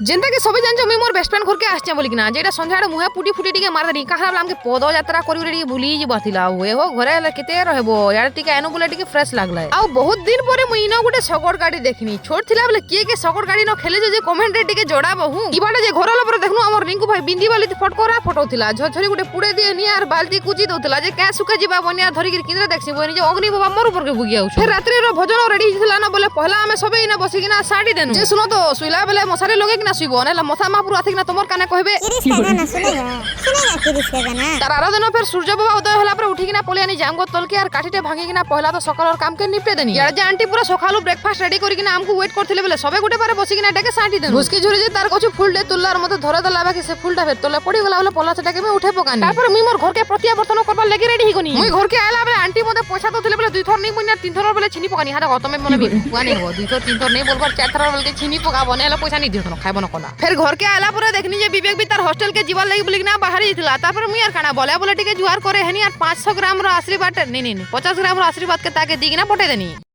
যেটা কি সবাই জানছো মুই মোর বেস্ট ফ্রেন্ড ঘরকে আসছে বলি কিনা যেটা সন্ধ্যাটা মুহে পুটি ফুটি টিকে মার দেনি কাহার বলে আমাকে পদযাত্রা করি বলে টিকে ভুলি যাবাতিলা ଆଉ এ হো ঘরে হেলে কেতে রহবো ইয়ার টিকে এনো বলে টিকে ফ্রেশ লাগলা ଆଉ বহুত দিন পরে মুই ইনো গুটে শকট গাড়ি দেখিনি ছোট থিলা বলে কে শকট গাড়ি ন খেলেছে যে কমেন্টে টিকে জড়াবো হু ইবাটা যে ঘর পরে দেখনু আমার রিঙ্কু ভাই বিন্দি বালি ফটকরা ফটোতিলা ঝরঝরি গুটে পুড়ে দিয়ে নি আর বালতি কুচি দউতিলা যে কে সুকে ଯିବା বনিয়া ধরি কি কিন্দ্রে দেখছি বনি যে অগ্নি বাবা মোর উপর কে বুগি আউছ ফের রাত্রি रो ভোজন রেডি হিলা না বলে পহলা আমি সবে ইনা বসি কিনা সাড়ি দেনু যে শুনো তো শুইলা বেলে মশারি লগে কিনা শুইবো নেলা মশা মাপুর আথিক না তোমার কানে কইবে তার আরো দিন ফের সূর্য বাবা উদয় হলা পরে উঠি কিনা পলে আনি জাঙ্গো তলকে আর কাঠিতে ভাঙি কিনা পহলা তো সকালের কাম কে নিপটে দেনি ইয়ার যে আন্টি পুরো সকালু ব্রেকফাস্ট রেডি করি কিনা আমকু ওয়েট করথিলে বলে সবে গুটে পারে বসি কিনা ডেকে সাঁটি দেন ঘুসকি ঝুরি যে তার কछु ফুল ডে তুললার মতো ধরে দলা বাকি সে ফুলটা ফের তোলে পড়ি গলা বলে পলা সেটাকে আমি উঠে পকানি তারপর মুই মোর ঘরকে প্রত্যাবর্তন করবার লাগি রেডি হিগনি মুই ঘরকে আইলা বলে আন্টি মতে পয়সা দউথিলে বলে দুই থর নেই মুই না তিন থর বলে চিনি পকানি হাতে গতমে মনে বিকুয়ানি হবো দুই থর তিন থর নেই বলবার চার থর বলে চিনি পকাবো নেলে পয়সা নি দিও না খাইবো না কোলা ফের ঘরকে আইলা পরে দেখনি যে বিবেক বি তার হস্টেল के जीवन लगी बोली ना बाहर हिला तापर मुई यार खाना बोले टिके जुआर करे हनी यार 500 ग्राम रो आशीर्वाद नहीं 50 ग्राम रो आशीर्वाद के ताके दी ना पटे देनी।